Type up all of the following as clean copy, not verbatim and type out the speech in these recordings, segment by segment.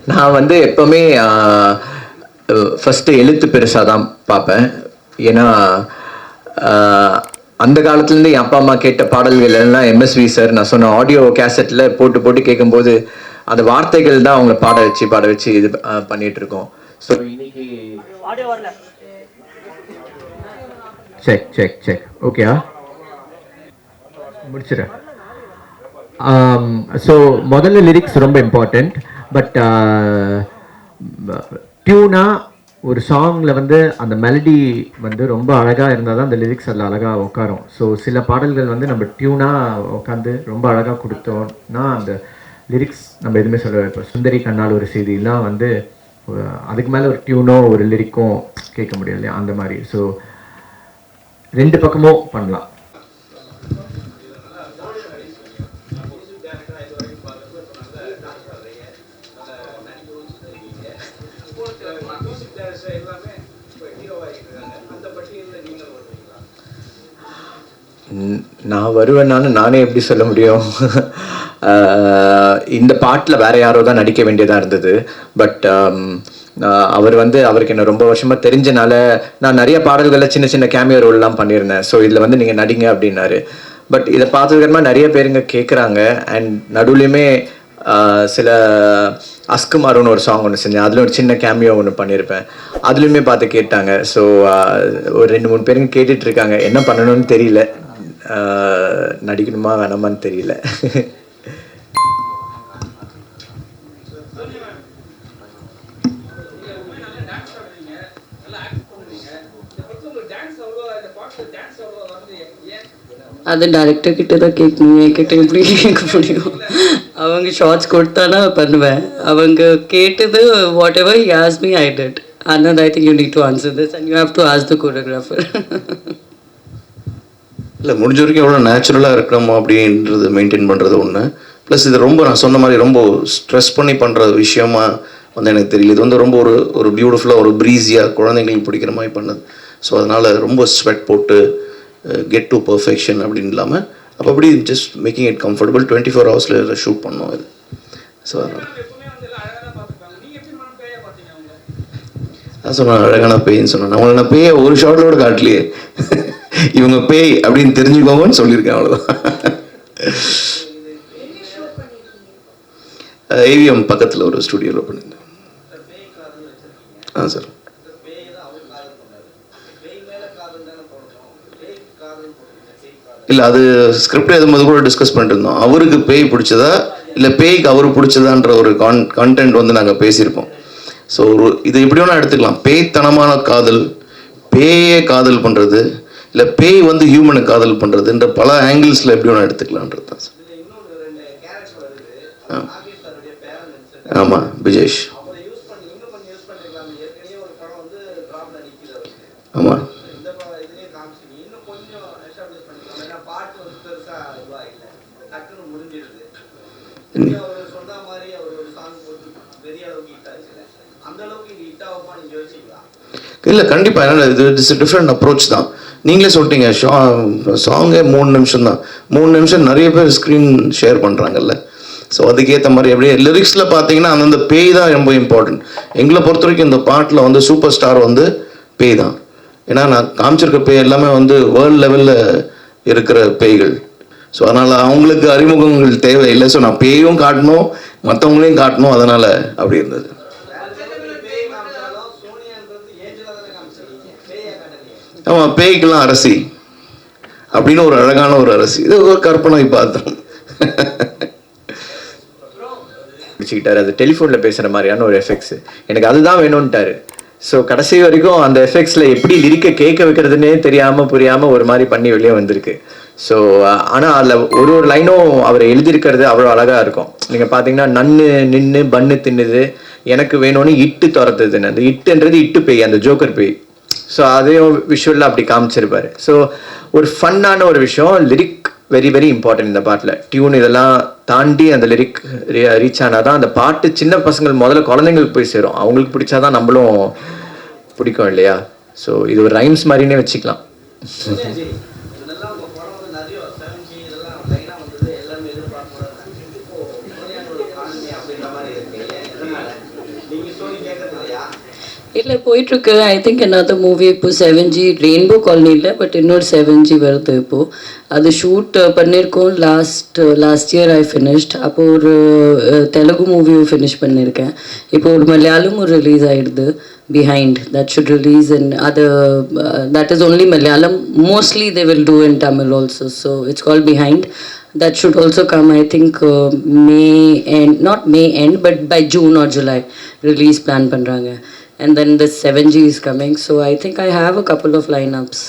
நான் வந்து எப்பவுமே ஃபஸ்ட்டு எழுத்து பெருசாக தான் பார்ப்பேன். ஏன்னா அந்த காலத்துலேருந்து என் அப்பா அம்மா கேட்ட பாடல்கள் எல்லாம் எம்எஸ்வி சார் நான் சொன்ன ஆடியோ கேசட்டில் போட்டு போட்டு கேட்கும்போது அந்த வார்த்தைகள் தான் அவங்கள பாட வச்சு இது பண்ணிட்டு இருக்கோம். ஸோ இன்னைக்கு செக் ஓகேயா முடிச்சிடறேன். ஸோ முதல்ல லிரிக்ஸ் ரொம்ப இம்பார்ட்டண்ட். பட் டியூனா ஒரு சாங்கில் வந்து அந்த மெலடி வந்து ரொம்ப அழகாக இருந்தால் தான் அந்த லிரிக்ஸ் அதில் அழகாக உட்காரும். ஸோ சில பாடல்கள் வந்து நம்ம டியூனாக உட்காந்து ரொம்ப அழகாக கொடுத்தோம்னா அந்த லிரிக்ஸ் நம்ம எதுவுமே சொல்ல. இப்போ சுந்தரி கண்ணால் ஒரு செய்திலாம் வந்து அதுக்கு மேலே ஒரு டியூனோ ஒரு லிரிக்கும் கேட்க முடியாது இல்லையா, அந்த மாதிரி. ஸோ ரெண்டு பக்கமும் பண்ணலாம். நான் வருவேன்னான்னு நானே எப்படி சொல்ல முடியும்? இந்த பாட்டில் வேற யாரோ தான் நடிக்க வேண்டியதாக இருந்தது. பட் அவர் வந்து அவருக்கு என்ன ரொம்ப வருஷமாக தெரிஞ்சனால நான் நிறைய பாடல்களில் சின்ன சின்ன கேமியோ ரோல்லாம் பண்ணியிருந்தேன். ஸோ இதில் வந்து நீங்கள் நடிங்க அப்படின்னாரு. பட் இதை பார்த்ததுக்கப்புறமா நிறைய பேருங்க கேட்குறாங்க. அண்ட் நடுவுலையுமே சில அஸ்குமார்னு ஒரு சாங் ஒன்று செஞ்சேன். அதில் ஒரு சின்ன கேமியோ ஒன்று பண்ணியிருப்பேன். அதுலேயுமே பார்த்து கேட்டாங்க. ஸோ ஒரு 2-3 பேருங்க கேட்டுட்ருக்காங்க. என்ன பண்ணணும்னு தெரியல, நடிக்கணுமா வேணாமான்னு தெரியல. அது டைரக்டர் கிட்ட தான் கேட்கணும், என்கிட்ட எப்படி கேட்க முடியும்? அவங்க ஷார்ட்ஸ் கொடுத்தானா பண்ணுவேன். அவங்க கேட்டது whatever he asked me I did. ஆனால் I think you need to answer this and you have to ask the choreographer. இல்லை, முடிஞ்ச வரைக்கும் எவ்வளோ நேச்சுரலாக இருக்கணுமோ அப்படின்றது மெயின்டைன் பண்ணுறது ஒன்று. ப்ளஸ் இது ரொம்ப நான் சொன்ன மாதிரி ரொம்ப ஸ்ட்ரெஸ் பண்ணி பண்ணுற விஷயமா வந்து எனக்கு தெரியல. இது வந்து ரொம்ப ஒரு பியூட்டிஃபுல்லாக ஒரு ப்ரீஸியாக குழந்தைங்களுக்கு பிடிக்கிற மாதிரி பண்ணது. ஸோ அதனால் ரொம்ப ஸ்வெட் போட்டு கெட் டு பர்ஃபெக்ஷன் அப்படின்னு இல்லாமல் அப்படி ஜஸ்ட் மேக்கிங் இட் கம்ஃபர்டபுள் 24 ஹவர்ஸில் ஷூட் பண்ணோம் இது. ஸோ அதனால் நான் சொன்னேன் அழகான பேய்ன்னு சொன்னேன். அவங்கள நான் பேயை ஒரு ஷார்ட்டோட காட்டலையே, இவங்க பேய் அப்படின்னு தெரிஞ்சுக்கோங்கன்னு சொல்லியிருக்கேன், அவ்வளோதான். ஏவிஎம் பக்கத்தில் ஒரு ஸ்டுடியோவில் பண்ணியிருந்தேன். சார் இல்லை, அது ஸ்கிரிப்ட் எழுதும்போது கூட டிஸ்கஸ் பண்ணிட்டு இருந்தோம். அவருக்கு பேய் பிடிச்சதா இல்லை பேய்க்கு அவருக்கு பிடிச்சதான்ற ஒரு கான்டென்ட் வந்து நாங்கள் பேசியிருப்போம். ஸோ இது எப்படி வேணால் எடுத்துக்கலாம். பேய்த்தனமான காதல், பேயே காதல் பண்ணுறது, இல்லை பேய் வந்து ஹியூமனை காதல் பண்ணுறதுன்ற பல ஆங்கிள்ஸில் எப்படி வேணால் எடுத்துக்கலான்றது தான் சார். ஆமாம், விஜேஷ். ஆமாம், இல்லை கண்டிப்பாக. ஏன்னா இது இட்ஸ் டிஃப்ரெண்ட் அப்ரோச் தான். நீங்களே சொல்லிட்டீங்க, சாங்கே 3 நிமிஷம் தான். 3 நிமிஷம் நிறைய பேர் ஸ்க்ரீன் ஷேர் பண்ணுறாங்கல்ல. ஸோ அதுக்கேற்ற மாதிரி அப்படியே லிரிக்ஸில் பார்த்தீங்கன்னா அந்தந்த பேய் தான் ரொம்ப இம்பார்ட்டன்ட். எங்களை பொறுத்த வரைக்கும் இந்த பாட்டில் வந்து சூப்பர் ஸ்டார் வந்து பேய் தான். ஏன்னா நான் காமிச்சிருக்க பேய் எல்லாமே வந்து வேர்ல்டு லெவலில் இருக்கிற பேய்கள். ஸோ அதனால் அவங்களுக்கு அறிமுகங்கள் தேவையில்லை. ஸோ நான் பேயும் காட்டணும், மற்றவங்களையும் காட்டணும், அதனால் அப்படி இருந்தது. ஆமாம், பேய்க்கெல்லாம் அரசி அப்படின்னு ஒரு அழகான ஒரு அரசி. இது ஒரு கற்பனை பார்த்தோம். பிடிச்சிக்கிட்டாரு. அது டெலிஃபோனில் பேசுகிற மாதிரியான ஒரு எஃபெக்ட்ஸ் எனக்கு அதுதான் வேணும்ட்டாரு. ஸோ கடைசி வரைக்கும் அந்த எஃபெக்ட்ஸில் எப்படி லிரிக்க கேட்க வைக்கிறதுனே தெரியாமல் புரியாமல் ஒரு மாதிரி பண்ணி வெளியே வந்திருக்கு. ஸோ ஆனால் அதில் ஒரு லைனும் அவர் எழுதியிருக்கிறது அவ்வளோ அழகாக இருக்கும். நீங்கள் பார்த்தீங்கன்னா நன்னு நின்று பன்னு தின்னுது எனக்கு வேணும்னு இட்டு துரத்துதுன்னு, அந்த இட்டுன்றது இட்டு பேய், அந்த ஜோக்கர் பேய். ஸோ அதையும் விஷுவலில் அப்படி காமிச்சிருப்பாரு. ஸோ ஒரு ஃபன்னான ஒரு விஷயம். லிரிக் வெரி வெரி இம்பார்ட்டன்ட் இந்த பாட்டில். டியூன் இதெல்லாம் தாண்டி அந்த லிரிக் ரீச் ஆனால் தான் அந்த பாட்டு சின்ன பசங்கள் முதல்ல குழந்தைங்களுக்கு போய் சேரும். அவங்களுக்கு பிடிச்சாதான் நம்மளும் பிடிக்கும் இல்லையா? ஸோ இது ஒரு ரைம்ஸ் மாதிரினே வச்சுக்கலாம். இல்லை போயிட்டுருக்கு. ஐ திங்க் another மூவி இப்போ 7G ரெயின்போ காலனி இல்லை, பட் இன்னொரு 7G வருது இப்போது. அது ஷூட் பண்ணியிருக்கோம். Last year I finished. அப்போது ஒரு தெலுங்கு மூவியும் ஃபினிஷ் பண்ணியிருக்கேன். இப்போ ஒரு மலையாளமும் ரிலீஸ் ஆகிடுது, behind. That should release in that is only Malayalam. Mostly they will do in Tamil also. So it's called Behind. That should also come, I think, May end, not May end, but by June or July release plan பண்றாங்க. And then the 7G is coming, so I think I have a couple of lineups.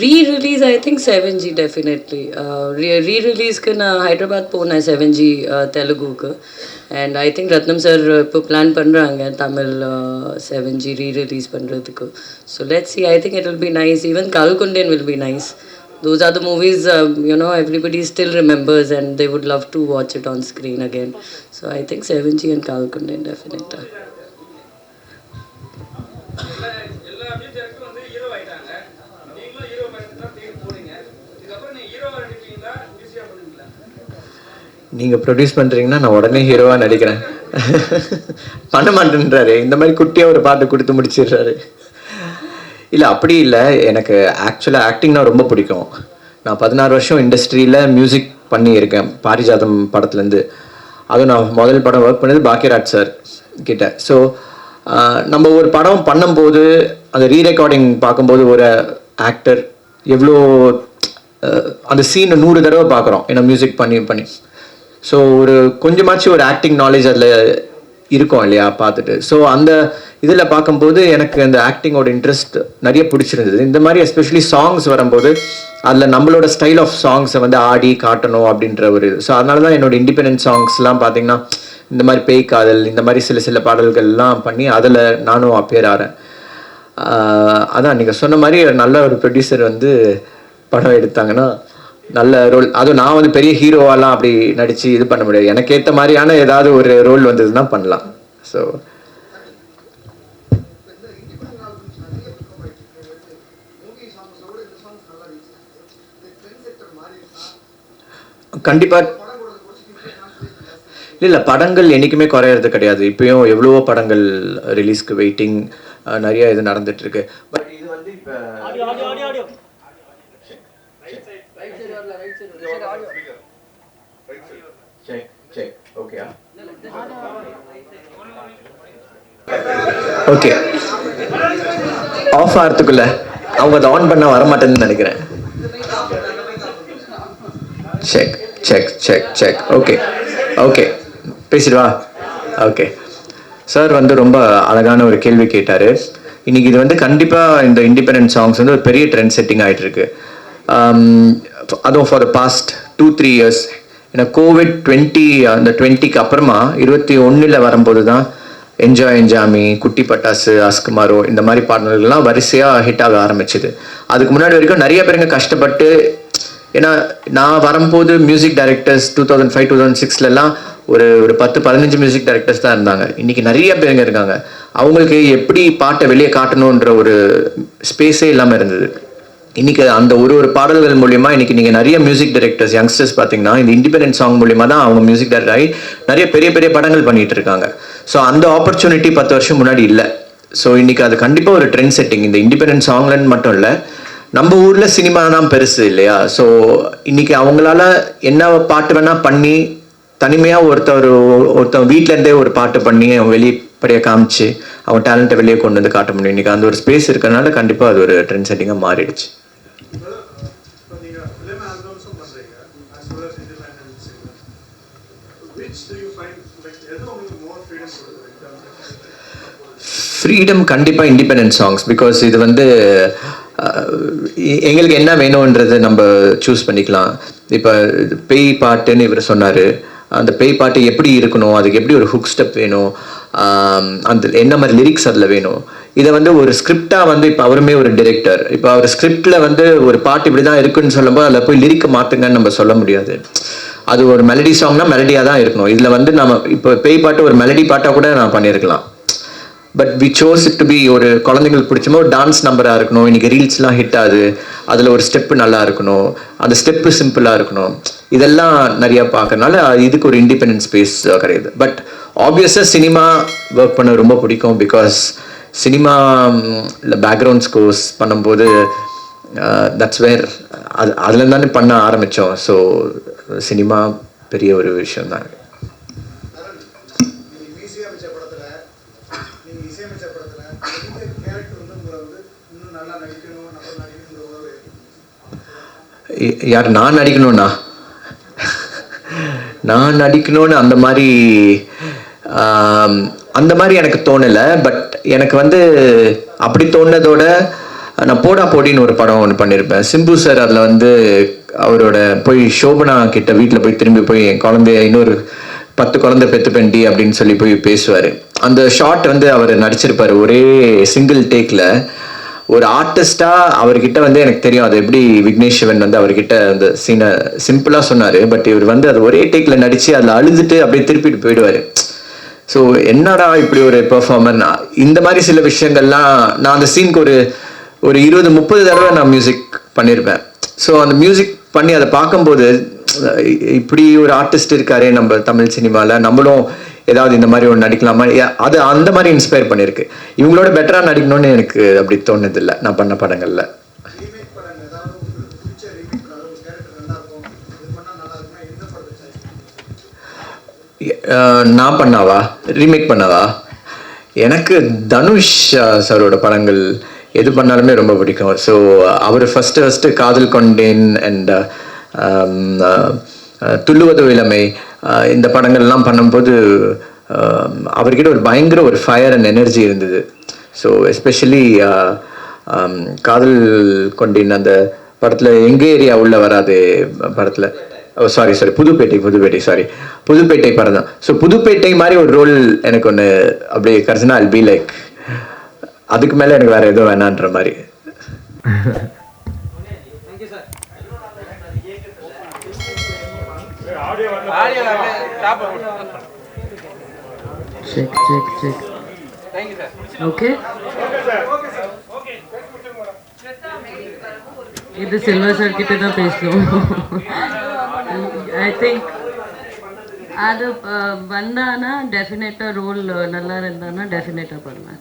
Re-release, I think 7G definitely. Re-release ku na Hyderabad pona 7G Telugu ku, and I think Ratnam sir இப்போ plan பண்றாங்க Tamil 7G re-release பண்றதுக்கு. So let's see. I think it will be nice. Even Kalkundan will be nice. Those are the movies everybody still remembers and they would love to watch it on screen again. So I think 7G and Kalkundan definitely. நீங்கள் produce பண்ணுறீங்கன்னா நான் உடனே ஹீரோவாக நடிக்கிறேன். பண்ண மாட்டேன்றாரு. இந்த மாதிரி குட்டியாக ஒரு பாட்டு கொடுத்து முடிச்சிடுறாரு. இல்லை அப்படி இல்லை, எனக்கு ஆக்சுவலாக ஆக்டிங்னா ரொம்ப பிடிக்கும். நான் 16 வருஷம் இண்டஸ்ட்ரியில் மியூசிக் பண்ணியிருக்கேன், பாரிஜாதம் படத்துலேருந்து. அதுவும் நான் முதல் படம் ஒர்க் பண்ணது பாக்கியராஜ் சார் கிட்ட. ஸோ நம்ம ஒரு படம் பண்ணும்போது அந்த ரீரெக்கார்டிங் பார்க்கும்போது ஒரு ஆக்டர் எவ்வளோ அந்த சீனை 100 தடவை பார்க்குறோம், ஏன்னா மியூசிக் பண்ணி. ஸோ ஒரு கொஞ்சமாச்சும் ஒரு ஆக்டிங் நாலேஜ் அதில் இருக்கும் இல்லையா பார்த்துட்டு. ஸோ அந்த இதில் பார்க்கும்போது எனக்கு அந்த ஆக்டிங்கோட இன்ட்ரெஸ்ட் நிறைய பிடிச்சிருந்தது. இந்த மாதிரி எஸ்பெஷலி சாங்ஸ் வரும்போது அதில் நம்மளோட ஸ்டைல் ஆஃப் சாங்ஸை வந்து ஆடி காட்டணும் அப்படின்ற ஒரு. ஸோ அதனால தான் என்னோட இண்டிபெண்டன்ட் சாங்ஸ்லாம் பார்த்தீங்கன்னா இந்த மாதிரி பேய் காதல், இந்த மாதிரி சில பாடல்கள்லாம் பண்ணி அதில் நானும் அப்பேர் ஆகிறேன். அதான் நீங்கள் சொன்ன மாதிரி நல்ல ஒரு ப்ரொடியூசர் வந்து படம் எடுத்தாங்கன்னா நல்ல ரோல். அதுவும் நான் வந்து பெரிய ஹீரோவாலாம் அப்படி நடித்து இது பண்ண முடியாது. எனக்கு ஏற்ற மாதிரியான ஏதாவது ஒரு ரோல் வந்ததுன்னா பண்ணலாம். ஸோ கண்டிப்பாக இல்லை, படங்கள் என்றைக்குமே குறையிறது கிடையாது. இப்பயும் எவ்வளவோ படங்கள் ரிலீஸ்க்கு வெயிட்டிங், நிறைய இது நடந்துட்டுருக்கு. பட் இது வந்து இப்போ ஓகே ஆஃப் ஆகிறதுக்குள்ள அவங்க அதை ஆன் பண்ண வரமாட்டேன்னு நினைக்கிறேன். Check check check check okay okay பேசிடுவா. ஓகே சார் வந்து ரொம்ப அழகான ஒரு கேள்வி கேட்டார். இன்றைக்கி இது வந்து கண்டிப்பாக இந்த இண்டிபெண்டன்ட் சாங்ஸ் வந்து ஒரு பெரிய ட்ரெண்ட் செட்டிங் ஆகிட்டுருக்கு. அதுவும் ஃபார் த பாஸ்ட் 2-3 இயர்ஸ். ஏன்னா கோவிட் 20க்கு அப்புறமா 21 வரும்போது தான் என்ஜாய் என்ஜாமி, குட்டி பட்டாசு, அஸ்குமாரோ இந்த மாதிரி பாடல்கள்லாம் வரிசையாக ஹிட் ஆக ஆரம்பிச்சுது. அதுக்கு முன்னாடி வரைக்கும் நிறைய பேருங்க கஷ்டப்பட்டு, ஏன்னா நான் வரும்போது மியூசிக் டைரக்டர்ஸ் 2005-2006லலாம் ஒரு 10-15 மியூசிக் டைரக்டர்ஸ் தான் இருந்தாங்க. இன்றைக்கி நிறைய பேருங்க இருக்காங்க. அவங்களுக்கு எப்படி பாட்டை வெளியே காட்டணுன்ற ஒரு ஸ்பேஸே இல்லாமல் இருந்தது. இன்றைக்கி அந்த ஒரு பாடல்கள் மூலிமா இன்றைக்கி நீங்கள் நிறைய மியூசிக் டைரக்டர்ஸ் யங்ஸ்டர்ஸ் பார்த்தீங்கன்னா இந்த இண்டிபெண்டன்ட் சாங் மூலிமா தான் அவங்க மியூசிக் டைரக்டர் ஆகி நிறைய பெரிய பெரிய படங்கள் பண்ணிகிட்டு இருக்காங்க. ஸோ அந்த ஆப்பர்ச்சுனிட்டி 10 வருஷம் முன்னாடி இல்லை. ஸோ இன்றைக்கி அது கண்டிப்பாக ஒரு ட்ரெண்ட் செட்டிங். இந்த இண்டிபெண்டன்ட் சாங்லன்னு மட்டும் இல்லை, நம்ம ஊரில் சினிமா தான் பெருசு இல்லையா. ஸோ இன்றைக்கி அவங்களால என்ன பாட்டு வேணால் பண்ணி தனிமையாக ஒருத்தன் வீட்டிலேருந்தே ஒரு பாட்டு பண்ணி அவங்க வெளிப்படையாக காமிச்சு அவங்க டேலண்ட்டை வெளியே கொண்டு வந்து காட்ட முடியும். இன்றைக்கி அந்த ஒரு ஸ்பேஸ் இருக்கிறதுனால கண்டிப்பாக அது ஒரு ட்ரெண்ட் செட்டிங்காக மாறிடுச்சு. ஃப்ரீடம் கண்டிப்பாக இண்டிபெண்டன்ட் சாங்ஸ். பிகாஸ் இது வந்து எங்களுக்கு என்ன வேணுன்றது நம்ம சூஸ் பண்ணிக்கலாம். இப்போ பேய் பாட்டுன்னு இவர் சொன்னார். அந்த பேய் பாட்டு எப்படி இருக்கணும், அதுக்கு எப்படி ஒரு ஹுக் ஸ்டெப் வேணும், அந்த என்ன மாதிரி லிரிக்ஸ் அதில் வேணும், இதை வந்து ஒரு ஸ்கிரிப்டாக வந்து இப்போ அவருமே ஒரு டிரெக்டர், இப்போ அவர் ஸ்கிரிப்டில் வந்து ஒரு பாட்டு இப்படி தான் இருக்குன்னு சொல்லும்போது அதில் போய் லிரிக்க மாற்றுங்கன்னு நம்ம சொல்ல முடியாது. அது ஒரு மெலடி சாங்னா மெலடியாக தான் இருக்கணும். இதில் வந்து நம்ம இப்போ பேய் பாட்டு ஒரு மெலடி பாட்டாக கூட நான் பண்ணியிருக்கலாம். But we chose it to be ஒரு குழந்தைங்களுக்கு பிடிச்சமோ ஒரு டான்ஸ் நம்பராக இருக்கணும். இன்றைக்கி ரீல்ஸ்லாம் ஹிட் ஆகுது, அதில் ஒரு ஸ்டெப்பு நல்லா இருக்கணும், அந்த ஸ்டெப்பு சிம்பிளாக இருக்கணும். இதெல்லாம் நிறையா பார்க்கறனால இதுக்கு ஒரு இண்டிபெண்டன்ட் ஸ்பேஸ் கிடையாது. பட் ஆப்வியஸாக சினிமா ஒர்க் பண்ண ரொம்ப பிடிக்கும். பிகாஸ் சினிமா இல்லை பேக்ரவுண்ட் ஸ்கோர்ஸ் பண்ணும்போது தட்ஸ் வேர் அதுலேருந்து தானே பண்ண ஆரம்பித்தோம். ஸோ சினிமா பெரிய ஒரு விஷயம் தான். யார் நான் நடிக்கணும்னா? நான் நடிக்கணும்னு அந்த மாதிரி எனக்கு தோணலை. பட் எனக்கு வந்து அப்படி தோணுனதோட நான் போடா போடின்னு ஒரு படம் ஒன்று பண்ணியிருப்பேன். சிம்பு சார் அதில் வந்து அவரோட போய் சோபனா கிட்ட வீட்டில் போய் திரும்பி போய் என் குழந்தைய இன்னொரு 10 குழந்தை பெத்துப்பேன்டி அப்படின்னு சொல்லி போய் பேசுவார். அந்த ஷாட் வந்து அவர் நடிச்சிருப்பார் ஒரே சிங்கிள் டேக்கில். ஒரு ஆர்டிஸ்டாக அவர்கிட்ட வந்து எனக்கு தெரியும் அது எப்படி விக்னேஷ் சிவன் வந்து அவர்கிட்ட அந்த சீனை சிம்பிளாக சொன்னார். பட் இவர் வந்து அது ஒரே டேக்கில் நடித்து அதில் அழுதுட்டு அப்படியே திருப்பிட்டு போயிடுவார். ஸோ என்னடா இப்படி ஒரு பெர்ஃபார்மர். இந்த மாதிரி சில விஷயங்கள்லாம் நான் அந்த சீனுக்கு ஒரு 20-30 தடவை நான் மியூசிக் பண்ணியிருப்பேன். ஸோ அந்த மியூசிக் பண்ணி அதை பார்க்கும்போது இப்படி ஒரு ஆர்டிஸ்ட் இருக்காரே நம்ம தமிழ் சினிமாவில், நம்மளும் ஏதாவது இந்த மாதிரி ஒன்று நடிக்கலாமா, அது அந்த மாதிரி இன்ஸ்பயர் பண்ணியிருக்கு. இவங்களோட பெட்டராக நடிக்கணும்னு எனக்கு அப்படி தோணுதில்லை நான் பண்ண படங்களில். நான் பண்ணாவா ரீமேக் பண்ணவா? எனக்கு தனுஷ் சாரோட படங்கள் எது பண்ணாலுமே ரொம்ப பிடிக்கும். ஸோ அவர் ஃபஸ்ட்டு காதல் கொண்டேன் அண்ட் துள்ளுவது இளமை இந்த படங்கள்லாம் பண்ணும்போது அவர்கிட்ட ஒரு பயங்கர ஒரு ஃபயர் அண்ட் எனர்ஜி இருந்தது. ஸோ எஸ்பெஷலி காதல் கொண்டேன் அந்த படத்தில் எங்கள் ஏரியா உள்ள வராது படத்தில், சாரி புதுப்பேட்டை சாரி புதுப்பேட்டை படம் தான். ஸோ புதுப்பேட்டை மாதிரி ஒரு ரோல் எனக்கு ஒன்று அப்படியே கரெக்டாக அல் பி லைக் அதுக்கு மேலே எனக்கு வேறு எதுவும் வேணான்ற மாதிரி. Check. Okay. இது சில்வர் சார் கிட்ட தான் பேசணும். ஐ திங்க் அது வந்தானா டெஃபினட்டாக ரோல் நல்லா இருந்தானா டெஃபினட்டாக பண்ணலாம்.